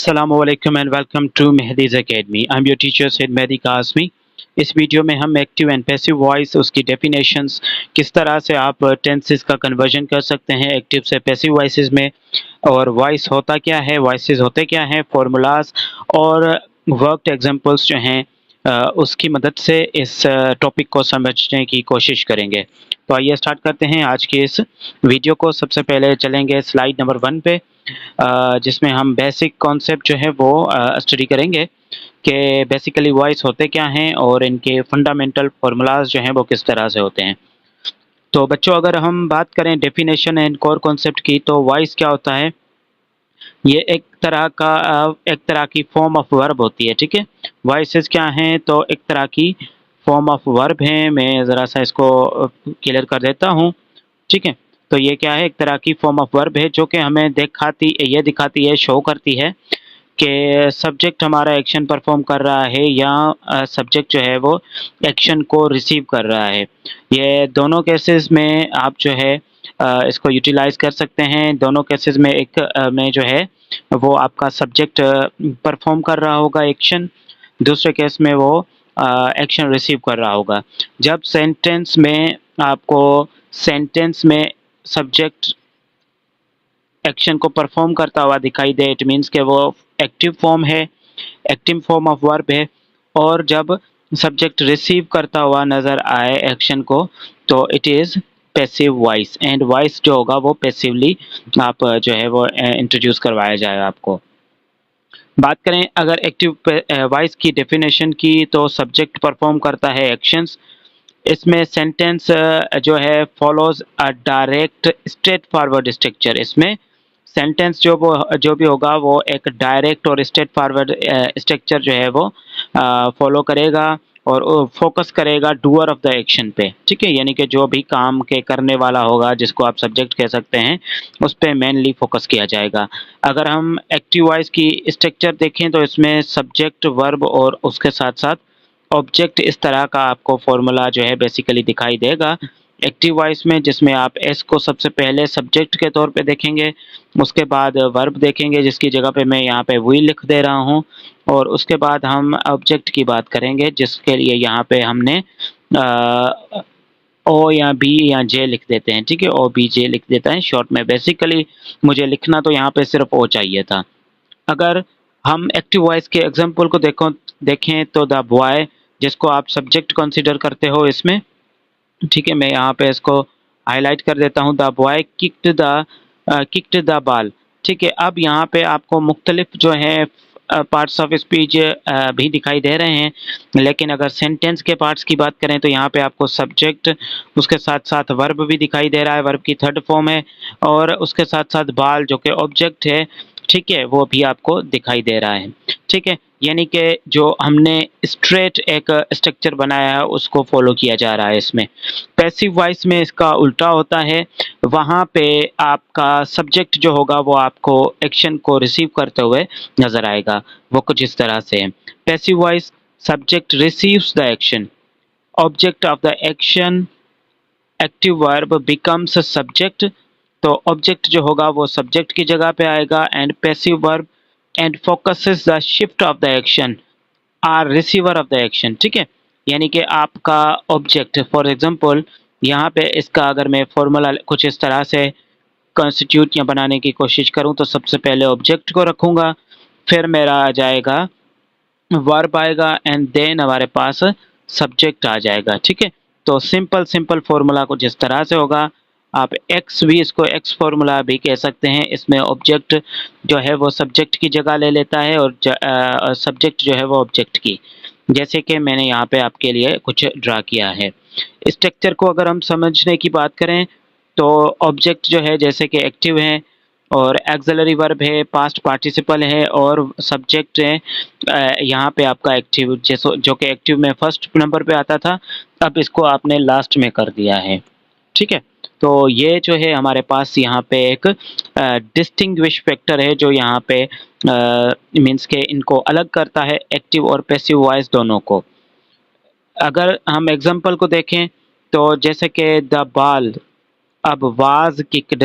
Assalamualaikum and welcome to Mehdi's Academy. I'm your teacher Said Mehdi Kasmi. इस video में हम active and passive voice उसकी definitions किस तरह से आप टेंसेस का कन्वर्जन कर सकते हैं एक्टिव से पैसिव वॉइसेस में, और वॉइस होता क्या है, वॉइसेस होते क्या हैं, फार्मूलाज और वर्कड एग्जांपल्स जो हैं उसकी मदद से इस टॉपिक को समझने की कोशिश करेंगे। तो आइए स्टार्ट करते हैं आज के इस वीडियो को। सबसे पहले चलेंगे स्लाइड नंबर 1 पे, जिसमें हम बेसिक कॉन्सेप्ट जो है वो स्टडी करेंगे कि बेसिकली वॉइस होते क्या हैं और इनके फंडामेंटल फार्मूलाज जो हैं वो किस तरह से होते हैं। तो बच्चों, अगर हम बात करें डेफिनेशन एंड कोर कॉन्सेप्ट की, तो वॉइस क्या होता है? ये एक तरह की फॉर्म ऑफ वर्ब होती है। ठीक है, वॉइसेस क्या हैं? तो एक तरह की फॉर्म ऑफ वर्ब हैं। मैं ज़रा सा इसको क्लियर कर देता हूँ। ठीक है, तो ये क्या है? एक तरह की फॉर्म ऑफ वर्ब है जो कि हमें दिखाती है, शो करती है कि सब्जेक्ट हमारा एक्शन परफॉर्म कर रहा है या सब्जेक्ट जो है वो एक्शन को रिसीव कर रहा है। ये दोनों केसेस में आप जो है इसको यूटिलाइज कर सकते हैं। दोनों केसेस में में जो है वो आपका सब्जेक्ट परफॉर्म कर रहा होगा एक्शन, दूसरे केस में वो एक्शन रिसीव कर रहा होगा। जब सेंटेंस में सब्जेक्ट एक्शन को परफॉर्म करता हुआ दिखाई दे, इट मीन्स के वो एक्टिव फॉर्म है, एक्टिव फॉर्म ऑफ वर्ब है। और जब सब्जेक्ट रिसीव करता हुआ नज़र आए एक्शन को, तो it is passive voice. And voice जो होगा वो पैसिवली आप जो है वो इंट्रोड्यूस करवाया जाएगा आपको। बात करें अगर एक्टिव वॉइस की डेफिनेशन की, तो सब्जेक्ट परफॉर्म करता है एक्शंस। इसमें सेंटेंस जो है follows a direct straight forward structure. इसमें सेंटेंस जो भी होगा वो एक डायरेक्ट और स्ट्रेट फॉरवर्ड स्ट्रक्चर जो है वो फॉलो करेगा और फोकस करेगा डूअर ऑफ द एक्शन पे। ठीक है, यानी कि जो भी काम के करने वाला होगा, जिसको आप सब्जेक्ट कह सकते हैं, उस पर मेनली फोकस किया जाएगा। अगर हम एक्टिव वॉइस की स्ट्रक्चर देखें तो इसमें सब्जेक्ट, वर्ब और उसके साथ साथ ऑब्जेक्ट, इस तरह का आपको फॉर्मूला जो है बेसिकली दिखाई देगा एक्टिव वॉइस में, जिसमें आप एस को सबसे पहले सब्जेक्ट के तौर पे देखेंगे, उसके बाद वर्ब देखेंगे जिसकी जगह पे मैं यहाँ पे वी लिख दे रहा हूँ, और उसके बाद हम ऑब्जेक्ट की बात करेंगे जिसके लिए यहाँ पे हमने ओ या बी या जे लिख देते हैं। ठीक है, ओ बी जे लिख देता है शॉर्ट में। बेसिकली मुझे लिखना तो यहाँ पे सिर्फ ओ चाहिए था। अगर हम एक्टिव वॉइस के एग्जाम्पल को देखें तो द बॉय, जिसको आप सब्जेक्ट कंसीडर करते हो इसमें, ठीक है, मैं यहाँ पे इसको हाईलाइट कर देता हूँ। The boy kicked the ball. ठीक है, अब यहाँ पे आपको मुख्तलिफ जो है पार्ट्स ऑफ स्पीच भी दिखाई दे रहे हैं, लेकिन अगर सेंटेंस के पार्ट्स की बात करें तो यहाँ पे आपको सब्जेक्ट, उसके साथ साथ वर्ब भी दिखाई दे रहा है, वर्ब की थर्ड फॉर्म है, और उसके साथ साथ बॉल जो कि ऑब्जेक्ट है, ठीक है, वो भी आपको दिखाई दे रहा है। ठीक है, यानी कि जो हमने स्ट्रेट एक स्ट्रक्चर बनाया है उसको फॉलो किया जा रहा है इसमें। पैसिव वॉइस में इसका उल्टा होता है। वहाँ पे आपका सब्जेक्ट जो होगा वो आपको एक्शन को रिसीव करते हुए नजर आएगा। वो कुछ इस तरह से है। Passive voice, subject receives the action, object of the action, active verb becomes subject. तो ऑब्जेक्ट जो होगा वो सब्जेक्ट की जगह पे आएगा, and passive verb and focuses the shift of the action or receiver of the action. ठीक है, यानी कि आपका ऑब्जेक्ट, फॉर एग्जांपल यहाँ पे इसका अगर मैं फॉर्मूला कुछ इस तरह से कॉन्स्टिट्यूट या बनाने की कोशिश करूँ, तो सबसे पहले ऑब्जेक्ट को रखूँगा, फिर मेरा आ जाएगा वर्ब आएगा, एंड देन हमारे पास सब्जेक्ट आ जाएगा। ठीक है, तो सिंपल फार्मूला कुछ इस तरह से होगा। आप इसको एक्स फार्मूला भी कह सकते हैं। इसमें ऑब्जेक्ट जो है वो सब्जेक्ट की जगह ले लेता है, और सब्जेक्ट जो है वो ऑब्जेक्ट की, जैसे कि मैंने यहाँ पे आपके लिए कुछ ड्रा किया है। स्ट्रक्चर को अगर हम समझने की बात करें तो ऑब्जेक्ट जो है जैसे कि एक्टिव है, और एक्सिलरी वर्ब है, पास्ट पार्टिसिपल है, और सब्जेक्ट है यहाँ पे आपका एक्टिव, जैसो जो कि एक्टिव में फर्स्ट नंबर पे आता था, अब इसको आपने लास्ट में कर दिया है। ठीक है, तो ये जो है हमारे पास यहाँ पे एक डिस्टिंग्विश फैक्टर है जो यहाँ पे मीन्स के इनको अलग करता है, एक्टिव और पैसिव वॉइस दोनों को। अगर हम एग्जांपल को देखें तो जैसे कि द बॉल अब was kicked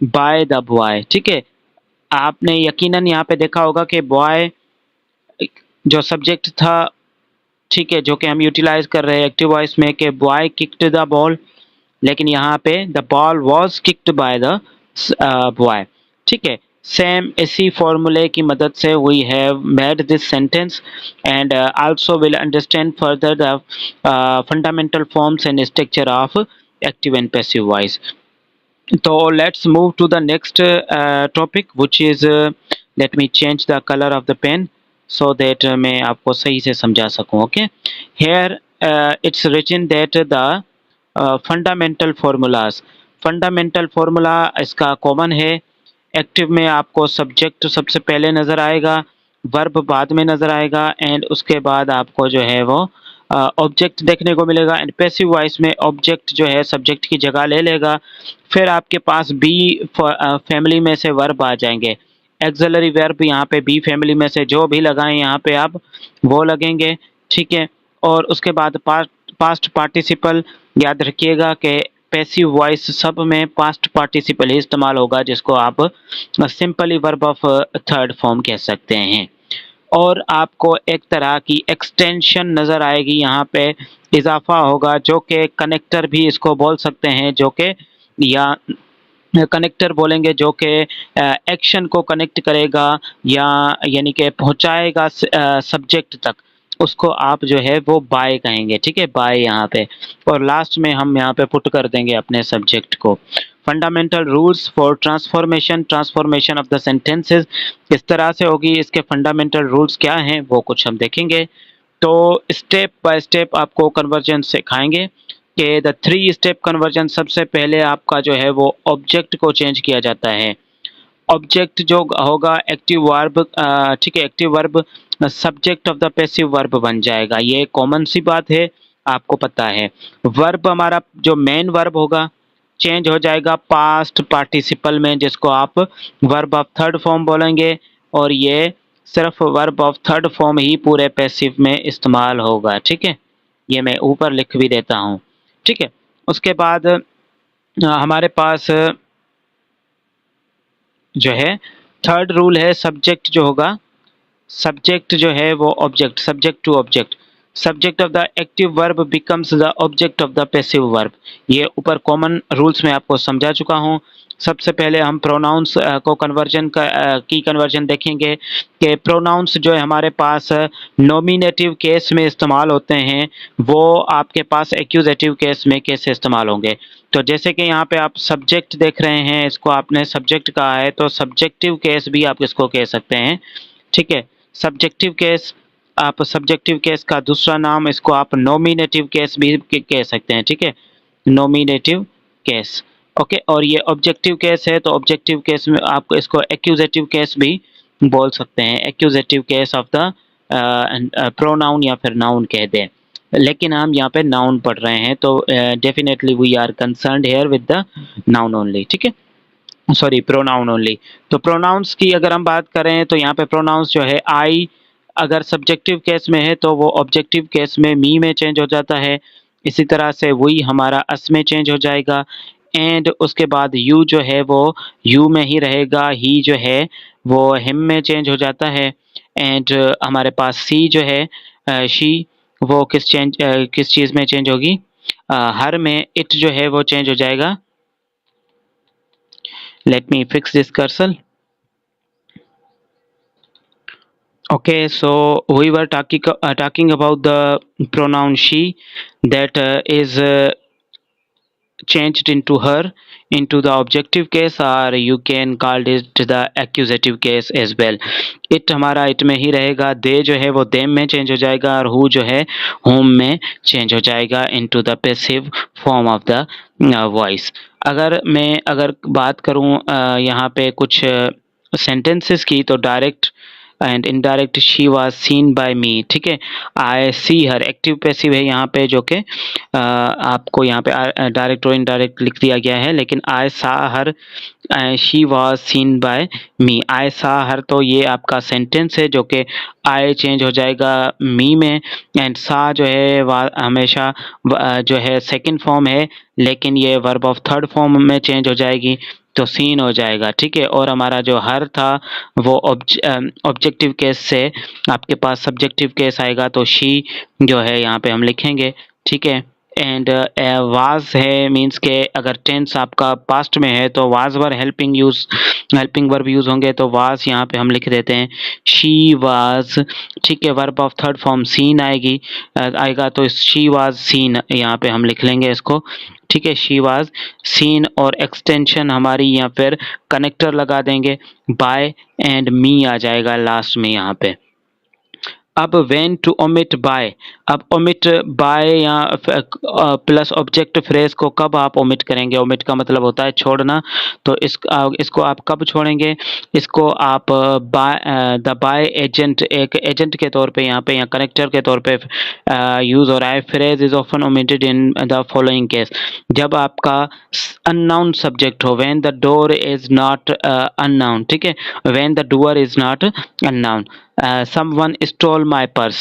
by the boy. ठीक है, आपने यकीनन यहाँ पे देखा होगा कि बॉय जो सब्जेक्ट था, ठीक है, जो कि हम यूटिलाइज कर रहे हैं एक्टिव वॉइस में, कि बॉय किक्ड द बॉल, लेकिन यहाँ पे the ball was kicked by the boy. ठीक है, सेम इसी फॉर्मूले की मदद से we have made this sentence and also will understand further the fundamental forms and structure of active and passive voice. तो let's move to the next topic, which is let me change the color of the pen so that मैं आपको सही से समझा सकूं। Okay, here it's written that the fundamental formulas, fundamental formula इसका common है। Active में आपको सब्जेक्ट सबसे पहले नज़र आएगा, वर्ब बाद में नज़र आएगा एंड उसके बाद आपको जो है वो ऑब्जेक्ट देखने को मिलेगा। एंड पैसिव वॉइस में ऑब्जेक्ट जो है सब्जेक्ट की जगह ले लेगा। फिर आपके पास बी फैमिली में से वर्ब आ जाएंगे। एक्सिलरी वर्ब यहाँ पे बी फैमिली में से जो भी लगाएं यहाँ पे आप वो लगेंगे। ठीक है, और उसके बाद पास्ट पार्टिसिपल, याद रखिएगा कि पैसिव वॉइस सब में पास्ट पार्टिसिपल ही इस्तेमाल होगा, जिसको आप simply verb of third form कह सकते हैं। और आपको एक तरह की एक्सटेंशन नज़र आएगी, यहाँ पे इजाफा होगा, जो कि कनेक्टर भी इसको बोल सकते हैं, जो कि या कनेक्टर बोलेंगे, जो कि एक्शन को कनेक्ट करेगा या यानी कि पहुंचाएगा सब्जेक्ट तक, उसको आप जो है वो बाय कहेंगे। ठीक है, बाय यहाँ पे, और लास्ट में हम यहाँ पे पुट कर देंगे अपने सब्जेक्ट को। Fundamental rules for transformation of the sentences इस तरह से होगी। इसके फंडामेंटल रूल्स क्या हैं वो कुछ हम देखेंगे। तो स्टेप बाय स्टेप आपको कन्वर्जन सिखाएंगे कि द 3 स्टेप कन्वर्जन। सबसे पहले आपका जो है वो ऑब्जेक्ट को चेंज किया जाता है। ऑब्जेक्ट जो होगा एक्टिव वर्ब, ठीक है, active verb subject of the passive verb बन जाएगा। ये कॉमन सी बात है, आपको पता है। वर्ब हमारा जो मेन वर्ब होगा चेंज हो जाएगा पास्ट पार्टिसिपल में, जिसको आप वर्ब ऑफ थर्ड फॉर्म बोलेंगे, और ये सिर्फ वर्ब ऑफ थर्ड फॉर्म ही पूरे पैसिव में इस्तेमाल होगा। ठीक है, ये मैं ऊपर लिख भी देता हूँ। ठीक है, उसके बाद हमारे पास जो है थर्ड रूल है, सब्जेक्ट जो होगा, सब्जेक्ट जो है वो object, subject to object, subject of the active verb becomes the object of the passive verb. ये ऊपर कॉमन रूल्स में आपको समझा चुका हूँ। सबसे पहले हम प्रोनाउंस को कन्वर्जन की कन्वर्जन देखेंगे कि प्रोनाउंस जो है हमारे पास नॉमिनेटिव केस में इस्तेमाल होते हैं, वो आपके पास एक्यूजेटिव केस में कैसे इस्तेमाल होंगे। तो जैसे कि यहाँ पे आप सब्जेक्ट देख रहे हैं, इसको आपने सब्जेक्ट कहा है, तो सब्जेक्टिव केस भी आप इसको कह सकते हैं। ठीक है, सब्जेक्टिव केस, आप सब्जेक्टिव केस का दूसरा नाम इसको आप नॉमिनेटिव केस भी कह सकते हैं। ठीक है, नॉमिनेटिव केस। ओके, और ये ऑब्जेक्टिव केस है, तो ऑब्जेक्टिव केस में आप इसको एक्यूजेटिव केस भी बोल सकते हैं। Accusative case of the pronoun या फिर नाउन कह दें, लेकिन हम यहाँ पे नाउन पढ़ रहे हैं, तो definitely we are concerned here with the noun only. ठीक है, सॉरी, प्रोनाउन ओनली। तो प्रोनाउंस की अगर हम बात करें तो यहाँ पे प्रोनाउंस जो है आई अगर सब्जेक्टिव केस में है तो वो ऑब्जेक्टिव केस में मी में चेंज हो जाता है। इसी तरह से वही हमारा अस में चेंज हो जाएगा। एंड उसके बाद यू जो है वो यू में ही रहेगा। ही जो है वो हिम में चेंज हो जाता है। एंड हमारे पास सी जो है शी, वो किस चीज़ में चेंज होगी, हर में। इट जो है वो चेंज हो जाएगा। Let me fix this cursor. Okay, so we were talking about the pronoun she, that is changed into her into the objective case, or you can call it the accusative case as well. it हमारा it में ही रहेगा। they जो है वो them में change हो जाएगा, और who जो है whom में चेंज हो जाएगा into the passive form of the voice। अगर बात करूँ यहाँ पे कुछ सेंटेंसेस की, तो direct and indirect she was seen by me. ठीक है, आई सी हर एक्टिव पैसिव है यहाँ पे, जो कि आपको यहाँ पे डायरेक्ट और इनडायरेक्ट लिख दिया गया है, लेकिन I saw her she was seen by me. I saw her, तो ये आपका सेंटेंस है, जो कि आई चेंज हो जाएगा मी में, एंड सा जो है हमेशा जो है सेकंड फॉर्म है, लेकिन ये वर्ब ऑफ थर्ड फॉर्म में चेंज हो जाएगी। तो सीन हो जाएगा, ठीक है। और हमारा जो हर था वो ऑब्जेक्टिव केस से आपके पास सब्जेक्टिव केस आएगा, तो शी जो है यहाँ पे हम लिखेंगे, ठीक है। एंड वाज है मीन्स के अगर टेंस आपका पास्ट में है तो was were helping verb use होंगे, तो वाज यहाँ पे हम लिख देते हैं शी वाज, ठीक है। Verb of third form seen आएगा तो शी वाज सीन यहाँ पे हम लिख लेंगे इसको, ठीक है। शी वाज सीन और एक्सटेंशन हमारी या फिर कनेक्टर लगा देंगे, बाय एंड मी आ जाएगा लास्ट में यहाँ पे। अब when to omit by, अब omit by या प्लस ऑब्जेक्ट फ्रेज को कब आप omit करेंगे? omit का मतलब होता है छोड़ना, तो इसको आप कब छोड़ेंगे? इसको आप द बाय एजेंट, एक एजेंट के तौर पे यहाँ पे या कनेक्टर के तौर पे यूज हो रहा है। Phrase is often omitted in the following case, जब आपका अननाउन सब्जेक्ट हो, when the door is not unknown, ठीक है, when the doer is not unknown। someone stole my purse,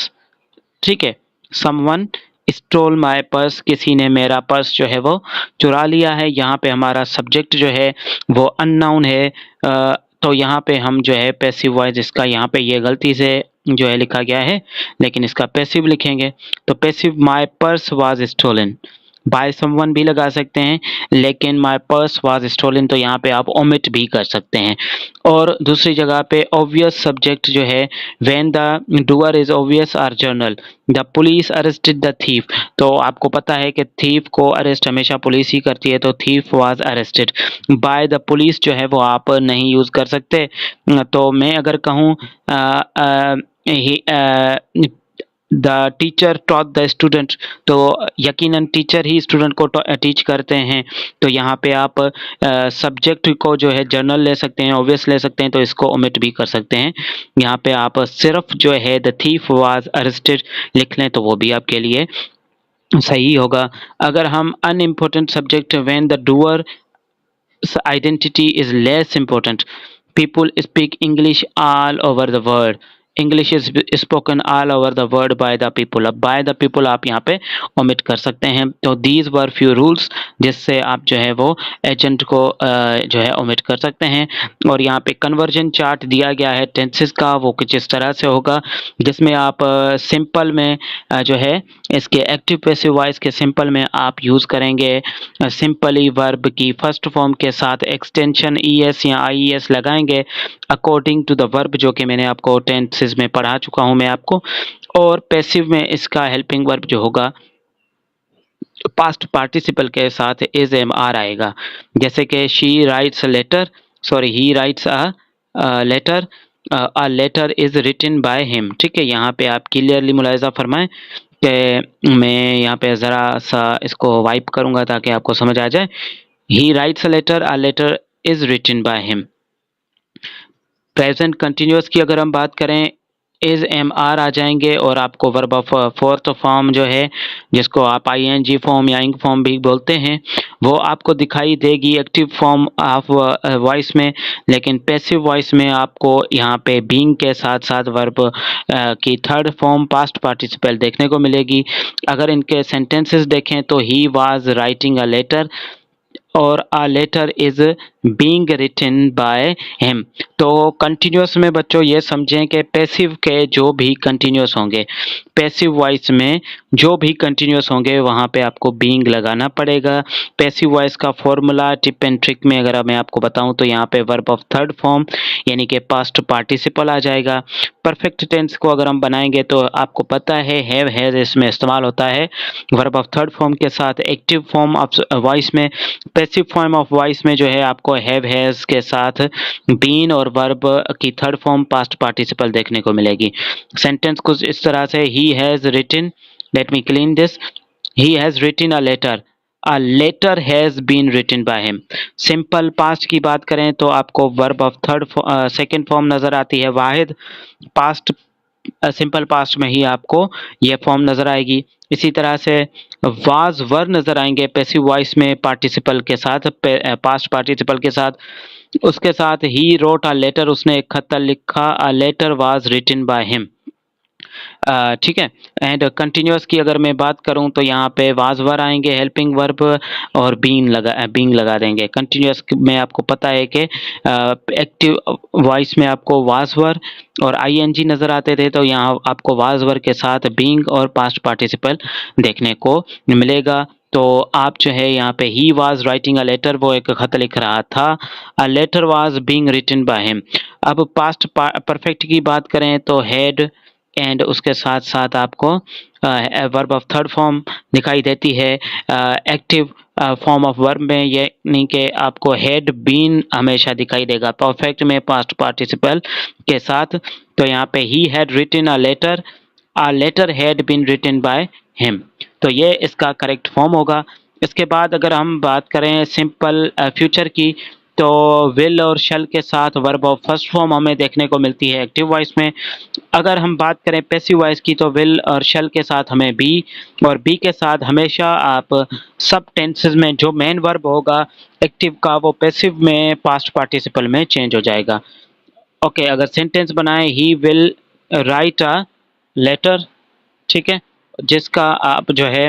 ठीक है, someone stole my purse, किसी ने मेरा पर्स जो है वो चुरा लिया है। यहाँ पे हमारा सब्जेक्ट जो है वो अननाउन है, तो यहाँ पे हम जो है पैसिव वॉइस, इसका यहाँ पे ये गलती से जो है लिखा गया है, लेकिन इसका पैसिव लिखेंगे। तो passive my purse was stolen, by someone भी लगा सकते हैं, लेकिन माय पर्स वाज स्टोलन तो यहाँ पे आप ओमिट भी कर सकते हैं। और दूसरी जगह पे ऑब्वियस सब्जेक्ट जो है when the doer is obvious or general, the police arrested the thief, तो आपको पता है कि थीफ को अरेस्ट हमेशा पुलिस ही करती है, तो thief was arrested. By the police जो है वो आप नहीं यूज कर सकते, तो मैं अगर कहूँ the teacher taught the student, तो यकीनन टीचर ही स्टूडेंट को टीच करते हैं, तो यहाँ पे आप सब्जेक्ट को जो है जर्नल ले सकते हैं, ऑब्वियस ले सकते हैं, तो इसको ओमिट भी कर सकते हैं। यहाँ पे आप सिर्फ जो है द थीफ वाज अरेस्टेड लिख लें तो वो भी आपके लिए सही होगा। अगर हम unimportant subject when the doer identity is less important, people speak English all over the world, English is spoken all over the world by the people, अब बाय द पीपल आप यहाँ पे ओमिट कर सकते हैं। तो दीज वर फ्यू रूल्स जिससे आप जो है वो एजेंट को जो है ओमिट कर सकते हैं। और यहाँ पे कन्वर्जन चार्ट दिया गया है टेंसेस का, वो कुछ इस तरह से होगा जिसमें आप सिंपल में जो है इसके एक्टिव पैसिव वॉइस के सिंपल में आप यूज़ करेंगे सिंपली वर्ब की फर्स्ट फॉर्म के साथ एक्सटेंशन ES या IES लगाएंगे अकॉर्डिंग टू द वर्ब, जो कि मैंने आपको टेंसेस में पढ़ा चुका हूं मैं आपको। और पैसिव में इसका हेल्पिंग वर्ब जो होगा पास्ट पार्टिसिपल के साथ इज MR आएगा, जैसे कि she writes letter, sorry he writes a letter is written by him, ठीक है। यहाँ पे आप क्लियरली मुलाहिजा फरमाएं कि मैं यहाँ पे ज़रा सा इसको वाइप करूँगा ताकि आपको समझ आ जाए। He writes a letter is written by him. Present continuous की अगर हम बात करें इज MR आ जाएंगे और आपको वर्ब ऑफ फोर्थ फॉर्म जो है जिसको आप ING फॉर्म या इंग फॉर्म भी बोलते हैं वो आपको दिखाई देगी एक्टिव फॉर्म ऑफ वॉइस में, लेकिन पैसिव वॉइस में आपको यहाँ पे बीइंग के साथ साथ वर्ब की थर्ड फॉर्म पास्ट पार्टिसिपल देखने को मिलेगी। अगर इनके सेंटेंसेस देखें तो he was writing a letter और a letter is being written by him. तो कंटिन्यूअस में बच्चों ये समझें कि पैसिव के जो भी कंटिन्यूअस होंगे, पैसिव वॉइस में जो भी कंटिन्यूअस होंगे वहाँ पे आपको बीइंग लगाना पड़ेगा। पैसिव वॉइस का फॉर्मूला टिप एंड ट्रिक में अगर मैं आपको बताऊं तो यहाँ पे वर्ब ऑफ थर्ड फॉर्म यानी कि पास्ट पार्टिसिपल आ जाएगा। परफेक्ट टेंस को अगर हम बनाएंगे तो आपको पता है हैव हैज इसमें इस्तेमाल होता है वर्ब ऑफ थर्ड फॉर्म के साथ। एक्टिव फॉर्म ऑफ वॉइस में, पैसिव फॉर्म ऑफ वॉइस में जो है आपको हैव हैज के साथ बीन और वर्ब की थर्ड फॉर्म पास्ट पार्टिसिपल देखने को मिलेगी। सेंटेंस कुछ इस तरह से he has written, let me clean this, he has written a letter, a letter has been written by him. Simple past की बात करें तो आपको verb of third second form नजर आती है वाहिद, पास्ट सिंपल पास्ट में ही आपको ये फॉर्म नजर आएगी। इसी तरह से वाज वर नजर आएंगे पैसिव वॉइस में पार्टिसिपल के साथ, पास्ट पार्टिसिपल के साथ। उसके साथ ही रोट अ लेटर, उसने एक खत लिखा, a letter was written by him. ठीक है। एंड कंटिन्यूअस की अगर मैं बात करूँ तो यहाँ पे वाज वर आएंगे, हेल्पिंग वर्ब और बीइंग लगा देंगे। कंटिन्यूअस में आपको पता है कि एक्टिव वॉइस में आपको वाज वर और आईएनजी नज़र आते थे, तो यहाँ आपको वाज वर के साथ बीइंग और पास्ट पार्टिसिपल देखने को मिलेगा। तो आप जो है यहाँ पे he was writing a letter, वो एक खत लिख रहा था। A letter was being written by him. अब पास्ट परफेक्ट की बात करें तो हैड एंड उसके साथ साथ आपको वर्ब ऑफ थर्ड फॉर्म दिखाई देती है। एक्टिव फॉर्म ऑफ वर्ब में ये नहीं कि आपको हैड बीन हमेशा दिखाई देगा, परफेक्ट में पास्ट पार्टिसिपल के साथ। तो यहाँ पे he had written a letter had been written by him, तो ये इसका करेक्ट फॉर्म होगा। इसके बाद अगर हम बात करें सिंपल फ्यूचर की, तो विल और शैल के साथ वर्ब ऑफ फर्स्ट फॉर्म हमें देखने को मिलती है एक्टिव वॉइस में। अगर हम बात करें पैसिव वॉइस की, तो विल और शैल के साथ हमें बी, और बी के साथ हमेशा आप सब टेंसेस में जो मेन वर्ब होगा एक्टिव का, वो पैसिव में पास्ट पार्टिसिपल में चेंज हो जाएगा। ओके, अगर सेंटेंस बनाए he will write a letter, ठीक है, जिसका आप जो है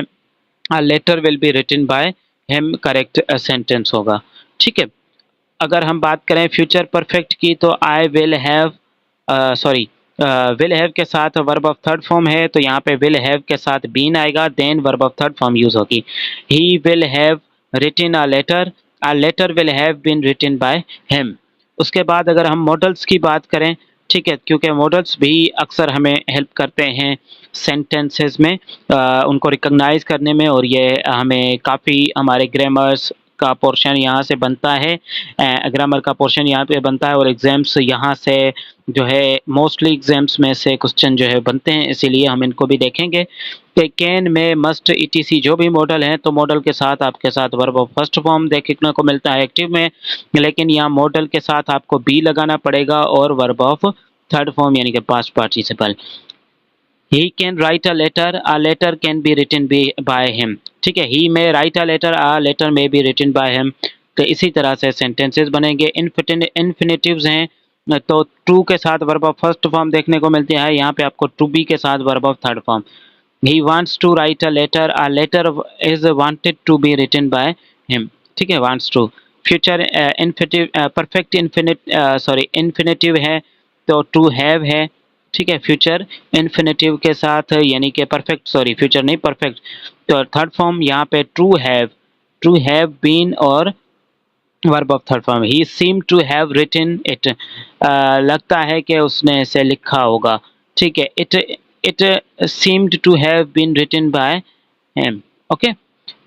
letter will be written by him correct sentence होगा। ठीक है। अगर हम बात करें फ्यूचर परफेक्ट की, तो I will have, sorry, will have के साथ वर्ब ऑफ थर्ड फॉर्म है, तो यहाँ पे विल हैव के साथ बीन आएगा, then verb of third form use होगी। He will have written a letter will have been written by him. उसके बाद अगर हम मॉडल्स की बात करें, ठीक है, क्योंकि मॉडल्स भी अक्सर हमें हेल्प करते हैं सेंटेंसेस में, उनको रिकॉग्नाइज करने में, और ये हमें काफ़ी हमारे ग्रामर्स का पोर्शन यहाँ से बनता है, ग्रामर का पोर्शन यहाँ पे बनता है, और एग्जाम्स यहाँ से जो है मोस्टली एग्जाम्स में से क्वेश्चन जो है बनते हैं, इसीलिए हम इनको भी देखेंगे कि कैन में मस्ट ईटीसी जो भी मॉडल हैं, तो मॉडल के साथ आपके साथ वर्ब ऑफ फर्स्ट फॉर्म देखने को मिलता है एक्टिव में, लेकिन यहाँ मॉडल के साथ आपको बी लगाना पड़ेगा और वर्ब ऑफ थर्ड फॉर्म यानी कि past participle. He can write a letter can be written by him, ठीक है, he may write a letter may be written by him. तो इसी तरह से सेंटेंसेस बनेंगे। इन्फिनेटिव्स हैं, तो टू के साथ वर्ब ऑफ फर्स्ट फॉर्म देखने को मिलती है, यहाँ पे आपको टू बी के साथ verb of third form. He wants to write a letter is wanted to be written by him, ठीक है, wants to. Future infinitive perfect infinitive है, तो टू हैव है, ठीक है, फ्यूचर इन्फिनेटिव के साथ, यानी कि परफेक्ट, सॉरी फ्यूचर नहीं परफेक्ट, तो थर्ड फॉर्म यहाँ पे ट्रू हैव बीन और verb of third form. He seem to have written it, लगता है कि उसने इसे लिखा होगा, ठीक है, it seemed to have been written by him. Okay,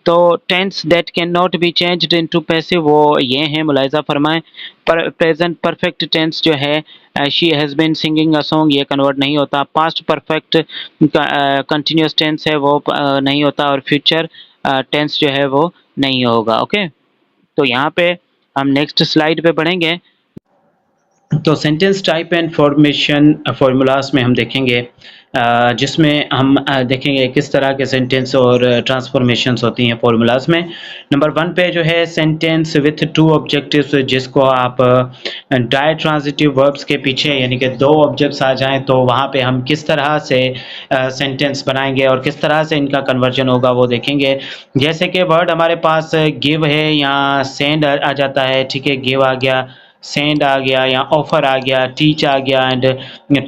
तो tense that can not be changed into passive वो ये हैं, मुलाहिजा फरमाएं। पर प्रेजेंट परफेक्ट टेंस जो है, she has been singing a song, ये कन्वर्ट नहीं होता। पास्ट परफेक्ट कंटिन्यूस टेंस है, वो नहीं होता, और फ्यूचर टेंस जो है वो नहीं होगा। ओके, तो यहाँ पे हम नेक्स्ट स्लाइड पे बढ़ेंगे। तो sentence type and formation formulas में हम देखेंगे, जिसमें हम देखेंगे किस तरह के सेंटेंस और ट्रांसफॉर्मेशंस होती हैं फार्मूलाज में। नंबर 1 पे जो है सेंटेंस विथ टू ऑब्जेक्टिव्स, जिसको आप डायट्रांजिटिव वर्ब्स के पीछे यानी कि दो ऑब्जेक्ट्स आ जाएं, तो वहाँ पे हम किस तरह से सेंटेंस बनाएंगे और किस तरह से इनका कन्वर्जन होगा वो देखेंगे। जैसे कि वर्ड हमारे पास गिव है या सेंड आ जाता है, ठीक है, गिव आ गया, सेंड आ गया, या ऑफर आ गया, टीच आ गया एंड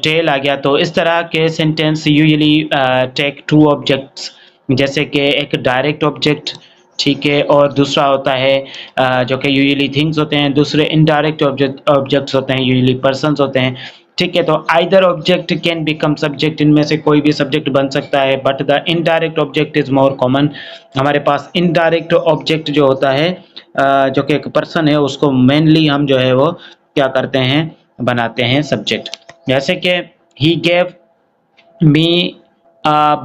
टेल आ गया। तो इस तरह के sentence usually take two objects, जैसे कि एक डायरेक्ट ऑब्जेक्ट, ठीक है, और दूसरा होता है जो कि यूजुअली थिंग्स होते हैं, दूसरे इनडायरेक्ट ऑब्जेक्ट्स होते हैं, यूजुअली पर्सन्स होते हैं, ठीक है। तो either object can become subject, इनमें से कोई भी सब्जेक्ट बन सकता है, but the indirect object is more common. हमारे पास इनडायरेक्ट ऑब्जेक्ट जो होता है, जो कि एक पर्सन है, उसको मेनली हम जो है वो क्या करते हैं, बनाते हैं सब्जेक्ट। जैसे कि ही गेव मी अ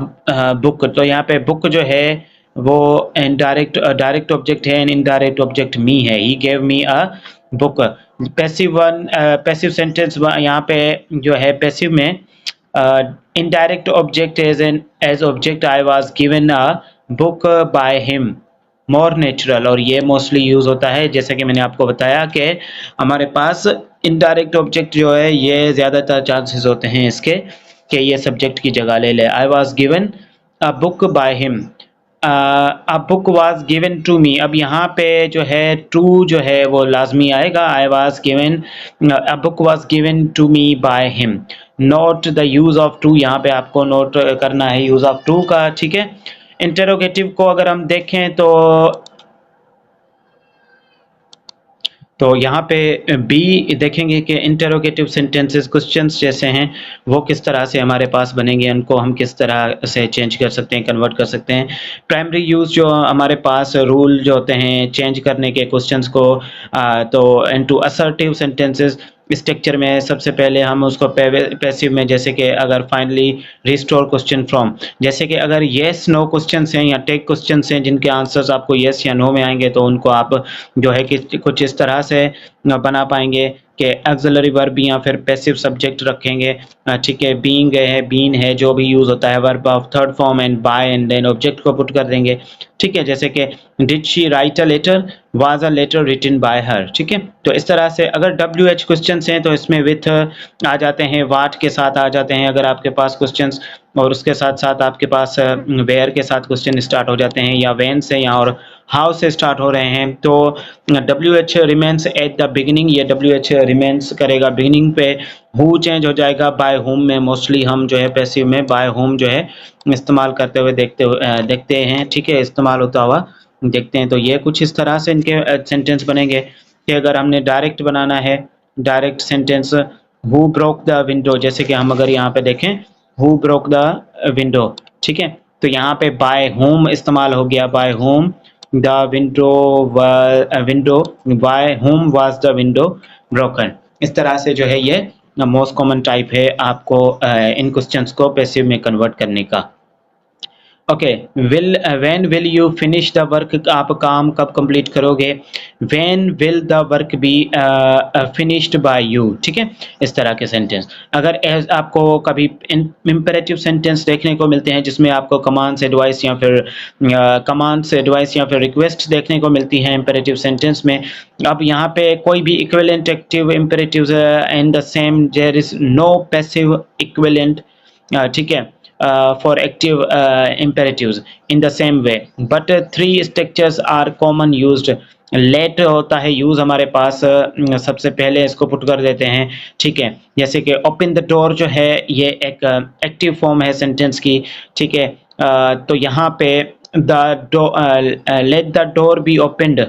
बुक, तो यहाँ पे बुक जो है वो डायरेक्ट ऑब्जेक्ट है एंड इनडायरेक्ट ऑब्जेक्ट मी है। He gave me a book. Passive sentence यहाँ पे जो है, पैसिव में indirect object as object I was given a book by him, more natural, और ये मोस्टली यूज होता है, जैसे कि मैंने आपको बताया कि हमारे पास इनडायरेक्ट ऑब्जेक्ट जो है ये ज़्यादातर चांसेस होते हैं इसके कि ये सब्जेक्ट की जगह ले ले। I was given a book by him, a book was given to me. अब यहाँ पे जो है टू जो है वो लाजमी आएगा। I was given, a book was given to me by him. Note the use of to, यहाँ पे आपको नोट करना है यूज ऑफ टू का, ठीक है। इंटरोगेटिव को अगर हम देखें तो यहाँ पे बी देखेंगे कि इंटरोगेटिव सेंटेंसेस क्वेश्चंस जैसे हैं वो किस तरह से हमारे पास बनेंगे, उनको हम किस तरह से चेंज कर सकते हैं, कन्वर्ट कर सकते हैं। प्राइमरी यूज जो हमारे पास रूल जो होते हैं चेंज करने के क्वेश्चंस को, तो इनटू असर्टिव सेंटेंसेस स्ट्रक्चर में सबसे पहले हम उसको पैसिव में, जैसे कि अगर फाइनली रिस्टोर क्वेश्चन फ्रॉम, जैसे कि अगर येस नो क्वेश्चन हैं या टेक क्वेश्चन हैं जिनके आंसर्स आपको येस या नो में आएंगे, तो उनको आप जो है कि कुछ इस तरह से बना पाएंगे कि एक्सिलरी वर्ब या फिर पैसिव सब्जेक्ट रखेंगे, ठीक है। बीइंग है, बीन है, जो भी यूज होता है verb of third form and by and then object को पुट कर देंगे, ठीक है। जैसे कि did she write a letter, was a letter written by her, ठीक है। तो इस तरह से अगर WH क्वेश्चंस हैं तो इसमें विथ आ जाते हैं, वाट के साथ आ जाते हैं अगर आपके पास क्वेश्चंस, और उसके साथ साथ आपके पास वेयर के साथ क्वेश्चन स्टार्ट हो जाते हैं, या वेन से या और हाउ से स्टार्ट हो रहे हैं। तो WH remains at the beginning, ये WH रिमेंस करेगा बिगिनिंग पे। हु चेंज हो जाएगा बाय हुम में, मोस्टली हम जो है पैसिव में बाय हुम जो है इस्तेमाल करते हुए देखते हैं, ठीक है, इस्तेमाल होता हुआ देखते हैं। तो ये कुछ इस तरह से इनके सेंटेंस बनेंगे कि अगर हमने डायरेक्ट बनाना है, direct sentence, who broke the window, जैसे कि हम अगर यहाँ पे देखें हु ब्रोक द विंडो, ठीक है। तो यहाँ पे बाय होम इस्तेमाल हो गया, by whom the window window, by whom was the window broken. इस तरह से जो है ये मोस्ट कॉमन टाइप है आपको इन क्वेश्चंस को पैसिव में कन्वर्ट करने का। Okay, when will you finish the work, आप काम कब कंप्लीट करोगे। When will the work be finished by you, ठीक है। इस तरह के सेंटेंस अगर आपको कभी इंपेरेटिव सेंटेंस देखने को मिलते हैं जिसमें आपको कमांड्स एडवाइस या फिर रिक्वेस्ट देखने को मिलती है इंपेरेटिव सेंटेंस में। अब यहाँ पे कोई भी equivalent active imperatives in the same, there is no passive equivalent, ठीक है, for active imperatives in the same way, but three structures are common used। Let होता है यूज हमारे पास, सबसे पहले इसको पुट कर देते हैं, ठीक है। जैसे कि ओपन द डोर जो है ये एक एक्टिव फॉर्म है सेंटेंस की, ठीक है। तो यहाँ पे late the door be opened,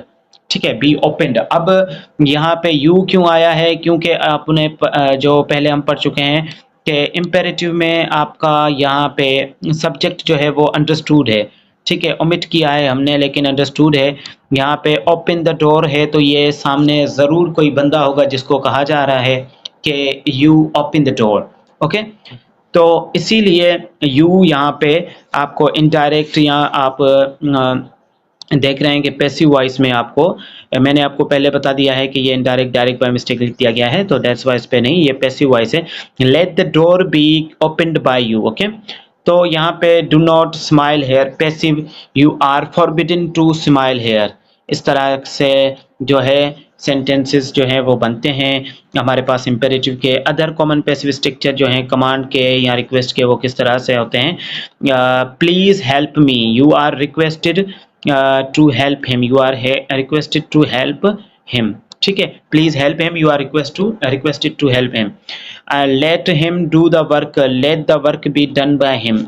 ठीक है, बी ओपनड। अब यहाँ पे यू क्यों आया है, क्योंकि आपने जो पहले हम पढ़ चुके हैं कि इम्पेरेटिव में आपका यहाँ पे सब्जेक्ट जो है वो अंडरस्टूड है, ठीक है, ओमिट किया है हमने लेकिन अंडरस्टूड है। यहाँ पे ओपन द डोर है तो ये सामने ज़रूर कोई बंदा होगा जिसको कहा जा रहा है कि you open the door, okay. तो इसीलिए यू यहाँ पे आपको इनडायरेक्ट या आप देख रहे हैं कि पैसिव वॉइस में आपको, मैंने आपको पहले बता दिया है कि ये इनडायरेक्ट डायरेक्ट बाय मिस्टेक लिख दिया गया है, तो दैट्स वाइज पे नहीं, ये पैसिव वॉइस है। Let the door be opened by you, okay. तो यहाँ पे do not smile here, passive, you are forbidden to smile here. इस तरह से जो है सेंटेंसेस जो हैं वो बनते हैं हमारे पास इंपेरेटिव के। अदर कॉमन पैसिव स्ट्रक्चर जो हैं कमांड के या रिक्वेस्ट के, वो किस तरह से होते हैं। Please help me, you are requested to help him, you are requested to help him, ठीक है। Please help him, you are requested to help him. Let him do the work, let the work be done by him.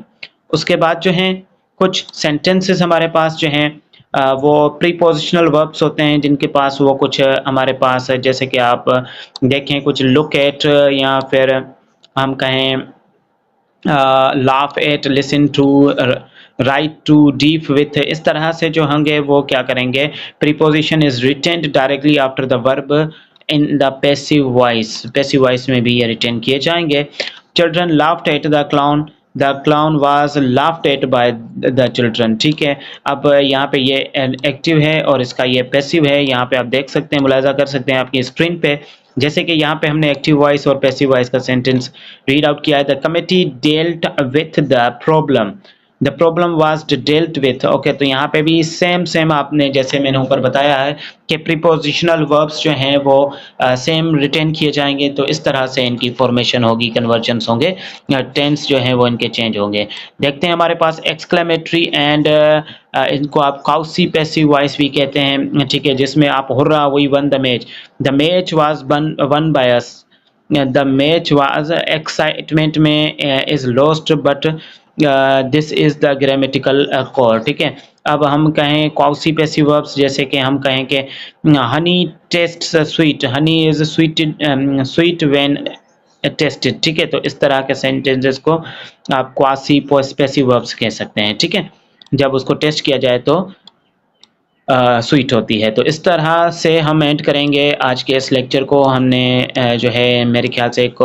उसके बाद जो हैं कुछ sentences हमारे पास जो हैं वो प्रीपोजिशनल वर्ब्स होते हैं जिनके पास वो कुछ हमारे पास, जैसे कि आप देखें कुछ लुक एट, या फिर हम कहें laugh at, listen to, write to, deep with. इस तरह से जो होंगे वो क्या करेंगे, preposition is retained directly after the verb in the passive voice, passive voice में भी ये रिटेन किए जाएंगे। Children laughed at the clown, the clown was laughed at by the children, ठीक है। अब यहाँ पे ये एक्टिव है और इसका ये पैसिव है, यहाँ पे आप देख सकते हैं, मुलाजा कर सकते हैं आपकी स्क्रीन पे, जैसे कि यहाँ पे हमने एक्टिव वॉइस और पैसिव वॉइस का सेंटेंस रीड आउट किया है। The committee dealt with the problem, the problem was dealt with. Okay, तो यहाँ पे भी सेम आपने जैसे मैंने ऊपर बताया है कि प्रीपोजिशनल वर्ब्स जो हैं वो सेम रिटेन किए जाएंगे, तो इस तरह से इनकी फॉर्मेशन होगी, कन्वर्जन्स होंगे, टेंस जो है वो इनके चेंज होंगे। देखते हैं हमारे पास एक्सक्लेमेटरी एंड इनको आप काउसी पैसिव वॉइस भी कहते हैं, ठीक है, जिसमें आप hurrah we won the match was won by us, the match was excitement में is lost but this is the grammatical core, ठीक है। अब हम कहें कॉसी पैसिव वर्ब्स, जैसे कि हम कहें कि Honey test sweet, honey is sweet when tested, ठीक है। तो इस तरह के सेंटेंसेस को आप क्वासी पैसिव वर्ब्स कह सकते हैं, ठीक है, जब उसको टेस्ट किया जाए तो स्वीट होती है। तो इस तरह से हम एंड करेंगे आज के इस लेक्चर को। हमने जो है मेरे ख्याल से एक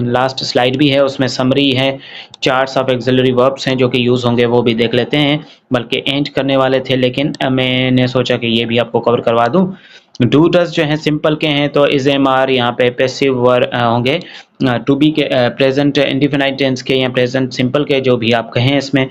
लास्ट स्लाइड भी है, उसमें समरी है, चार्ट्स ऑफ एक्सिलरी वर्ब्स हैं जो कि यूज़ होंगे, वो भी देख लेते हैं। बल्कि एंड करने वाले थे, लेकिन मैंने सोचा कि ये भी आपको कवर करवा दूं। डू डज जो है सिंपल के हैं, तो इज एम आर यहाँ पे पैसिव वर्ब होंगे। टू बी के प्रेजेंट इंडिफिनाइट टेंस के या प्रेजेंट सिंपल के, जो भी आप कहें इसमें।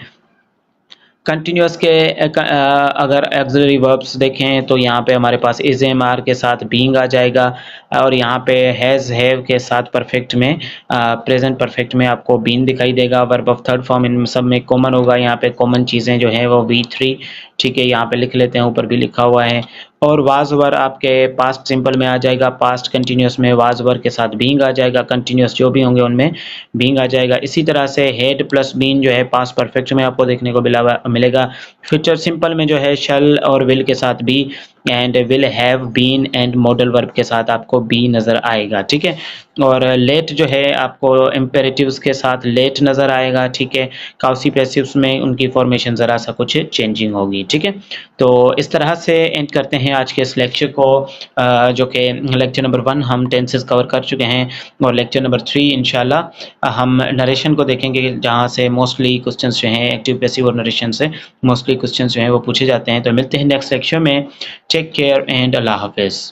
कंटिन्यूस के अगर एक्सिलरी वर्ब्स देखें तो यहाँ पे हमारे पास इज एम आर के साथ बीइंग आ जाएगा, और यहाँ पे हैज़ हैव के साथ परफेक्ट में प्रेजेंट परफेक्ट में आपको बीन दिखाई देगा। Verb of third form in सब में कॉमन होगा, यहाँ पे कॉमन चीज़ें जो हैं वो V3, ठीक है, यहाँ पे लिख लेते हैं, ऊपर भी लिखा हुआ है। और वाज वर आपके पास्ट सिंपल में आ जाएगा, पास्ट कंटिन्यूस में वाज वर के साथ बीइंग आ जाएगा, कंटिन्यूस जो भी होंगे उनमें बीइंग आ जाएगा। इसी तरह से हेड प्लस बीन जो है पास्ट परफेक्ट में आपको देखने को मिलेगा। फ्यूचर सिंपल में जो है शैल और विल के साथ be, and will have been and modal verb के साथ आपको बी नज़र आएगा, ठीक है। और लेट जो है आपको इम्पेरेटिव्स के साथ लेट नज़र आएगा, ठीक है। काउसी पैसिव्स में उनकी फॉर्मेशन ज़रा सा कुछ चेंजिंग होगी, ठीक है। तो इस तरह से एंड करते हैं आज के इस लेक्चर को, जो कि लेक्चर नंबर 1 हम टेंसेस कवर कर चुके हैं, और लेक्चर नंबर 3 इंशाल्लाह हम नरेशन को देखेंगे, जहाँ से मोस्टली क्वेश्चंस जो हैं एक्टिव पैसिव और नरेशन से मोस्टली क्वेश्चंस जो हैं वो पूछे जाते हैं। तो मिलते हैं नेक्स्ट लेक्चर में। टेक केयर एंड अल्लाह हाफिज़।